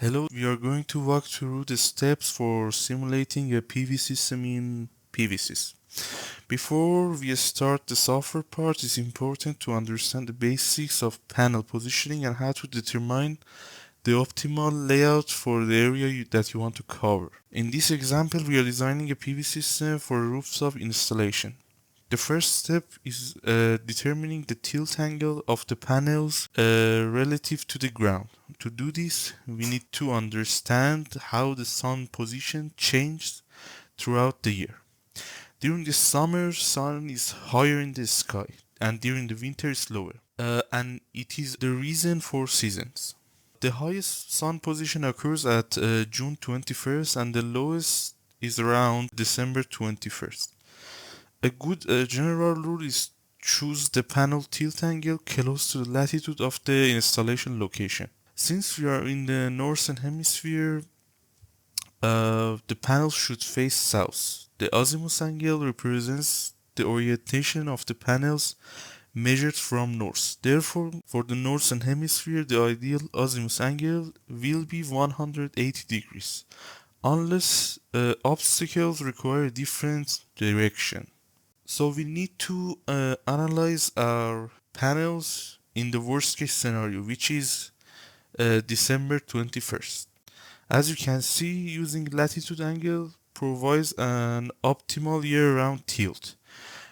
Hello, we are going to walk through the steps for simulating a PV system in PVsyst. Before we start the software part, it's important to understand the basics of panel positioning and how to determine the optimal layout for the area that you want to cover. In this example, we are designing a PV system for a rooftop installation. The first step is determining the tilt angle of the panels relative to the ground. To do this, we need to understand how the sun position changes throughout the year. During the summer, sun is higher in the sky, and during the winter it's lower. And it is the reason for seasons. The highest sun position occurs at June 21st, and the lowest is around December 21st. A good general rule is choose the panel tilt angle close to the latitude of the installation location. Since we are in the northern hemisphere, the panel should face south. The azimuth angle represents the orientation of the panels measured from north. Therefore, for the northern hemisphere, the ideal azimuth angle will be 180 degrees, unless obstacles require a different direction. So we need to analyze our panels in the worst case scenario, which is December 21st. As you can see, using latitude angle provides an optimal year-round tilt.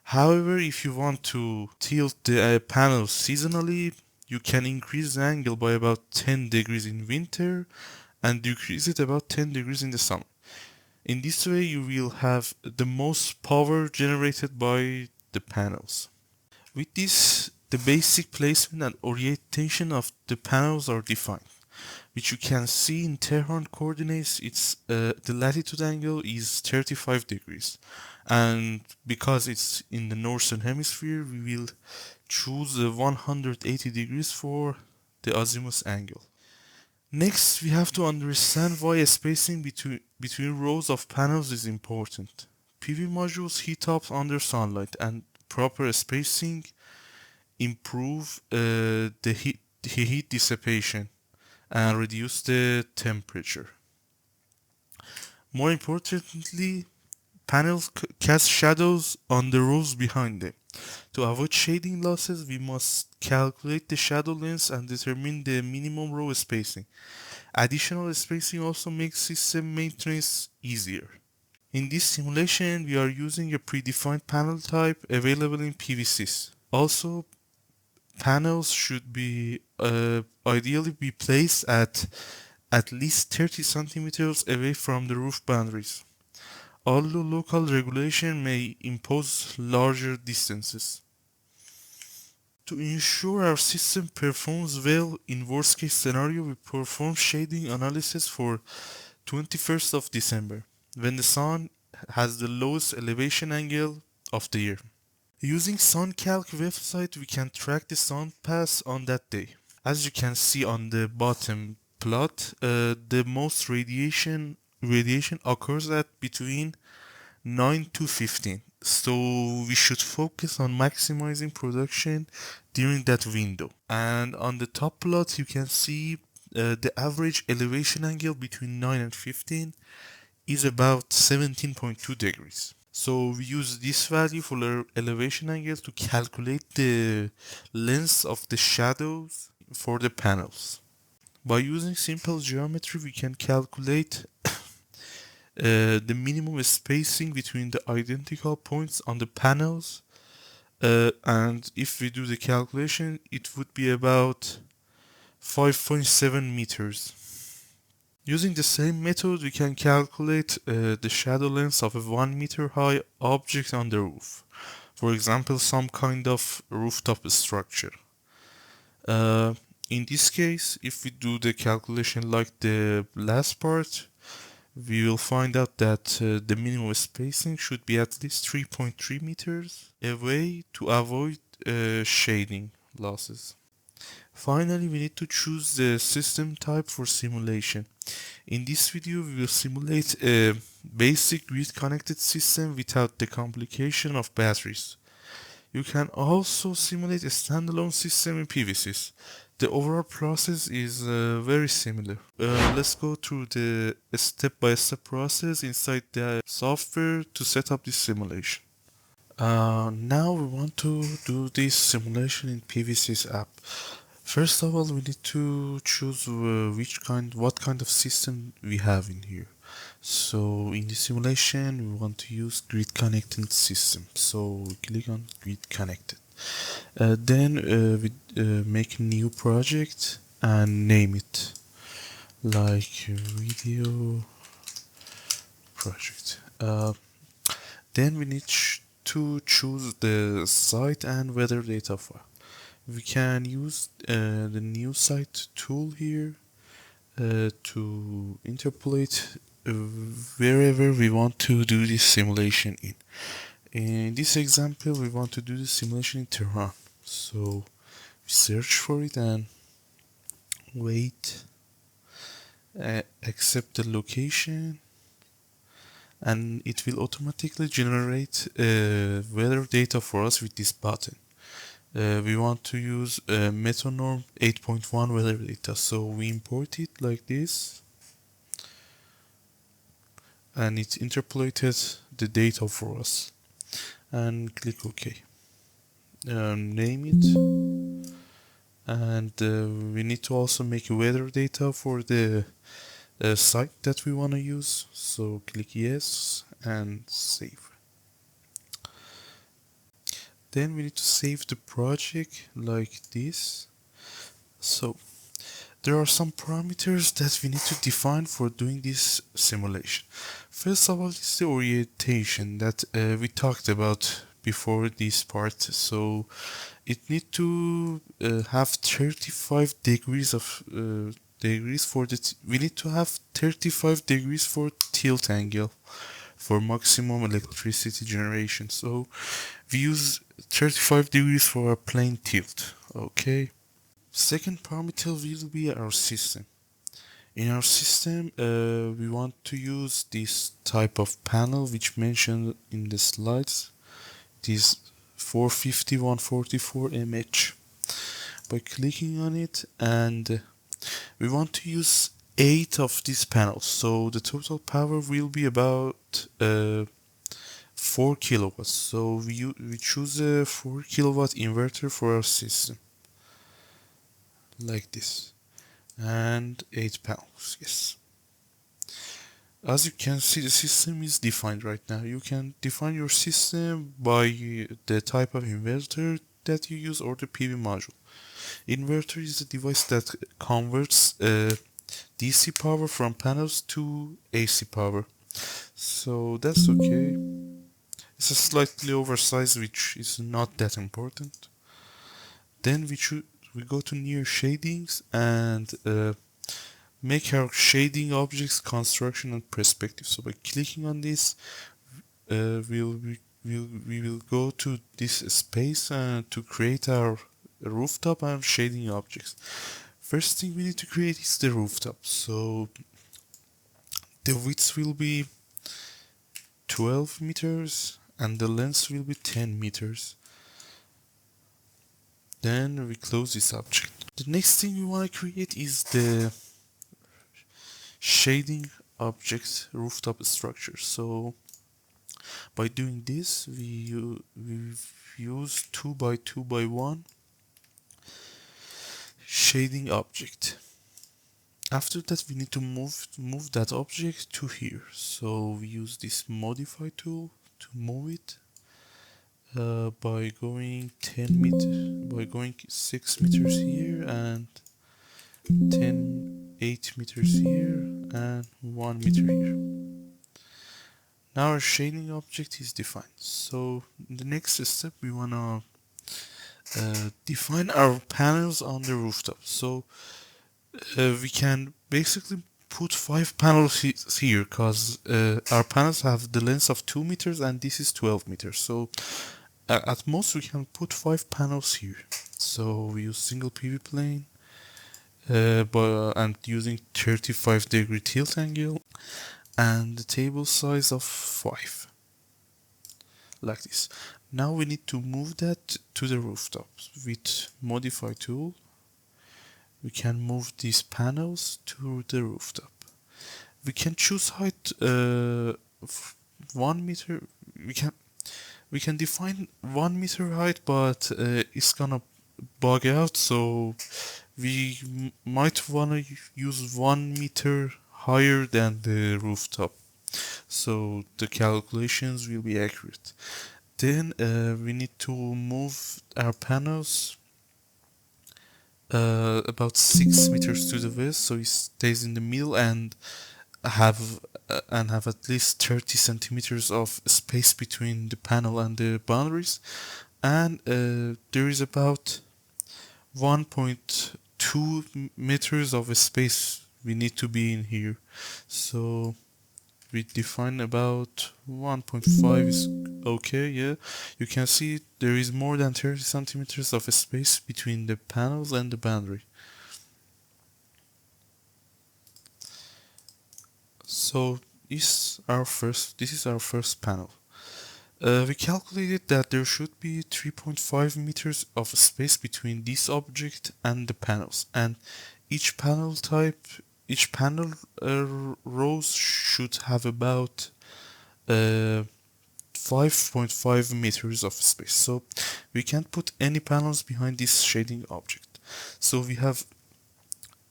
However, if you want to tilt the panels seasonally, you can increase the angle by about 10 degrees in winter and decrease it about 10 degrees in the summer. In this way, you will have the most power generated by the panels. With this, the basic placement and orientation of the panels are defined, which you can see in Tehran coordinates. The latitude angle is 35 degrees, and because it's in the northern hemisphere, we will choose 180 degrees for the azimuth angle. Next, we have to understand why spacing between rows of panels is important. PV modules heat up under sunlight, and proper spacing improve the heat dissipation and reduce the temperature. More importantly, panels cast shadows on the rows behind them. To avoid shading losses, we must calculate the shadow length and determine the minimum row spacing. Additional spacing also makes system maintenance easier. In this simulation, we are using a predefined panel type available in PVsyst. Also, panels should be ideally be placed at least 30 centimeters away from the roof boundaries, although local regulation may impose larger distances. To ensure our system performs well in worst case scenario, we perform shading analysis for 21st of December, when the sun has the lowest elevation angle of the year. Using SunCalc website, we can track the sun path on that day. As you can see on the bottom plot, the most radiation occurs at between 9 to 15. So we should focus on maximizing production during that window. And on the top plot, you can see the average elevation angle between 9 and 15 is about 17.2 degrees. So we use this value for our elevation angle to calculate the length of the shadows for the panels. By using simple geometry, we can calculate the minimum spacing between the identical points on the panels, and if we do the calculation, it would be about 5.7 meters. Using the same method, we can calculate the shadow length of a 1 meter high object on the roof. For example, some kind of rooftop structure. In this case, if we do the calculation like the last part, we will find out that the minimum spacing should be at least 3.3 meters away to avoid shading losses. Finally, we need to choose the system type for simulation. In this video, we will simulate a basic grid-connected system without the complication of batteries. You can also simulate a standalone system in PVsyst. The overall process is very similar. Let's go through the step-by-step process inside the software to set up this simulation. Now we want to do this simulation in PVsyst app. First of all, we need to choose what kind of system we have in here. So in the simulation, we want to use grid connected system. So we click on grid connected. Then we make a new project and name it like video project. Then we need to choose the site and weather data file. We can use the new site tool here to interpolate wherever we want to do this simulation in. In this example, we want to do the simulation in Tehran. So we search for it and wait, accept the location, and it will automatically generate weather data for us with this button. We want to use Metanorm 8.1 weather data, so we import it like this, and it interpolated the data for us. And click OK. Name it, and we need to also make weather data for the site that we want to use. So click yes and save. Then we need to save the project like this. So there are some parameters that we need to define for doing this simulation. First of all is the orientation that we talked about before this part. So it needs to have 35 degrees of degrees for we need to have 35 degrees for tilt angle for maximum electricity generation. So we use 35 degrees for a plane tilt. Okay. Second parameter will be our system. In our system, we want to use this type of panel which mentioned in the slides. This 450-144 mH. By clicking on it, and we want to use 8 of these panels. So the total power will be about 4 kilowatts. So we choose a 4 kilowatt inverter for our system. Like this. And 8 panels, yes. As you can see, the system is defined right now. You can define your system by the type of inverter that you use or the PV module. Inverter is a device that converts DC power from panels to AC power. So that's okay. It's a slightly oversized, which is not that important. Then we go to near shadings and make our shading objects construction and perspective. So by clicking on this, we will go to this space to create our rooftop and shading objects. First thing we need to create is the rooftop. So the width will be 12 meters and the length will be 10 meters. Then we close this object. The next thing we want to create is the shading object rooftop structure. So by doing this, we use 2 by 2 by 1 shading object. After that, we need to move that object to here. So we use this modify tool to move it by going 6 meters here and 8 meters here and 1 meter here. Now our shading object is defined. So in the next step, we wanna define our panels on the rooftop. So we can basically put 5 panels here because our panels have the length of 2 meters and this is 12 meters. So at most we can put 5 panels here. So we use single PV plane and using 35-degree tilt angle and the table size of 5 like this. Now we need to move that to the rooftop with modify tool. we can move these panels to the rooftop. We can choose height 1 meter. We can we can define 1 meter height, but it's gonna bug out. So we might wanna use 1 meter higher than the rooftop, so the calculations will be accurate. Then we need to move our panels about 6 meters to the west, so it stays in the middle and have at least 30 centimeters of space between the panel and the boundaries. And there is about 1.2 meters of space we need to be in here. So we define about 1.5 is okay, yeah. You can see there is more than 30 centimeters of space between the panels and the boundary. So this is our first panel. We calculated that there should be 3.5 meters of space between this object and the panels, and each panel type, each panel rows should have about 5.5 meters of space. So we can't put any panels behind this shading object. So we have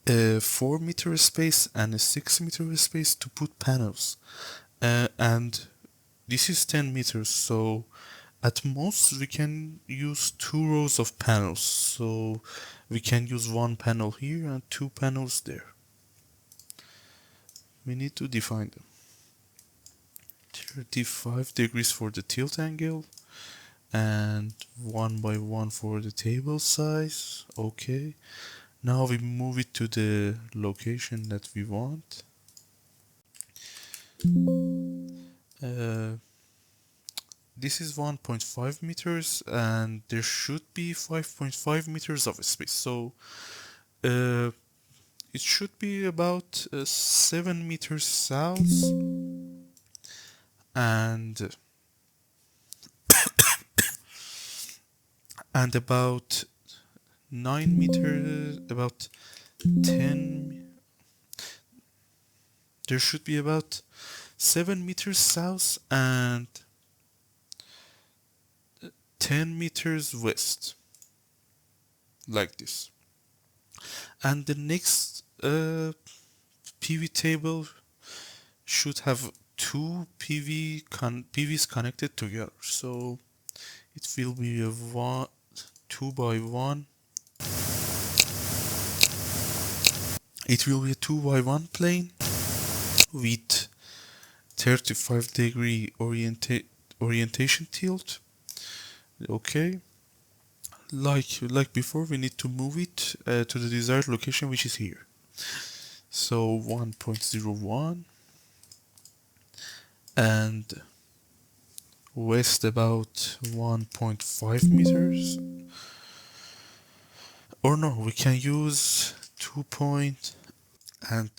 a 4 meter space and a 6 meter space to put panels. And this is 10 meters, so at most we can use 2 rows of panels. So we can use 1 panel here and 2 panels there. We need to define them. 35 degrees for the tilt angle and 1 by 1 for the table size. Okay. Now we move it to the location that we want. Uh, this is 1.5 meters and there should be 5.5 meters of space. So it should be about 7 meters south and about 9 meters, about 10. There should be about 7 meters south and 10 meters west, like this. And the next PV table should have two PVs connected together. So it will be a 2 by 1. It will be a 2 by 1 plane with 35-degree orientation tilt. Okay. Like before, we need to move it to the desired location, which is here. So 1.01 and west about 1.5 meters. Or no, we can use 2 point and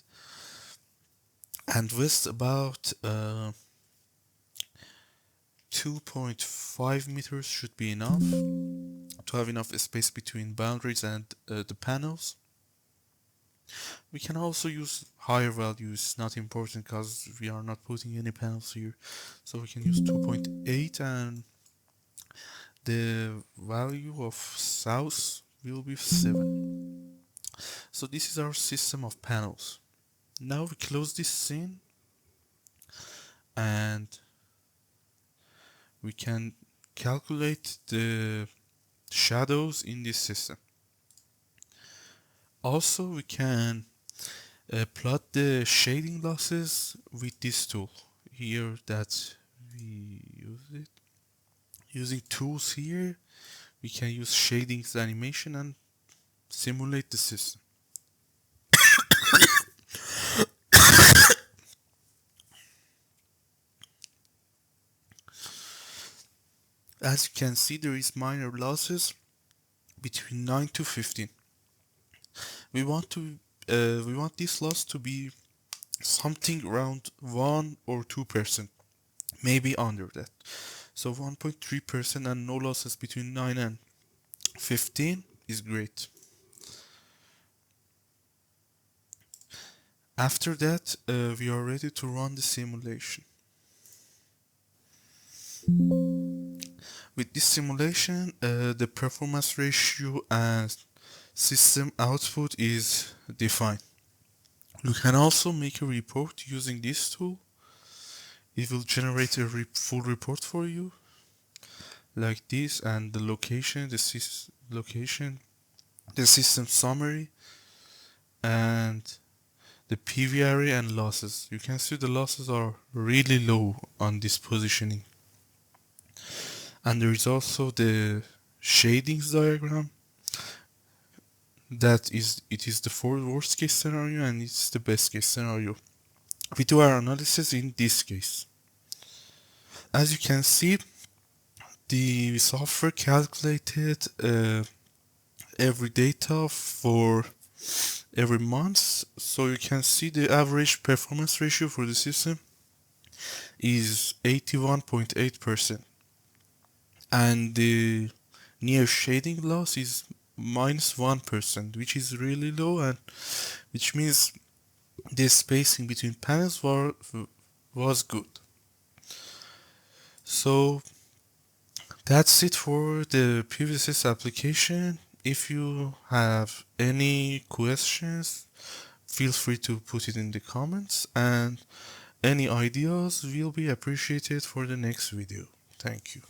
west about 2.5 meters should be enough to have enough space between boundaries and the panels. We can also use higher values, not important because we are not putting any panels here. So we can use 2.8 and the value of south will be 7. So this is our system of panels. Now we close this scene and we can calculate the shadows in this system. Also, we can plot the shading losses with this tool here that we use it. Using tools here, we can use shadings animation and simulate the system. As you can see, there is minor losses between 9 to 15. We want this loss to be something around 1 or 2%, maybe under that. So 1.3% and no losses between 9 and 15 is great. After that, we are ready to run the simulation. With this simulation, the performance ratio and system output is defined. You can also make a report using this tool. It will generate a full report for you, like this, and the location, the system summary, and the PV array and losses. You can see the losses are really low on this positioning. And there is also the shadings diagram. It is the worst case scenario and it's the best case scenario. We do our analysis in this case. As you can see, the software calculated every data for every month, so you can see the average performance ratio for the system is 81.8%, and the near shading loss is -1%, which is really low, and which means the spacing between panels was good. So that's it for the PVsyst application. If you have any questions, feel free to put it in the comments, and any ideas will be appreciated for the next video. Thank you.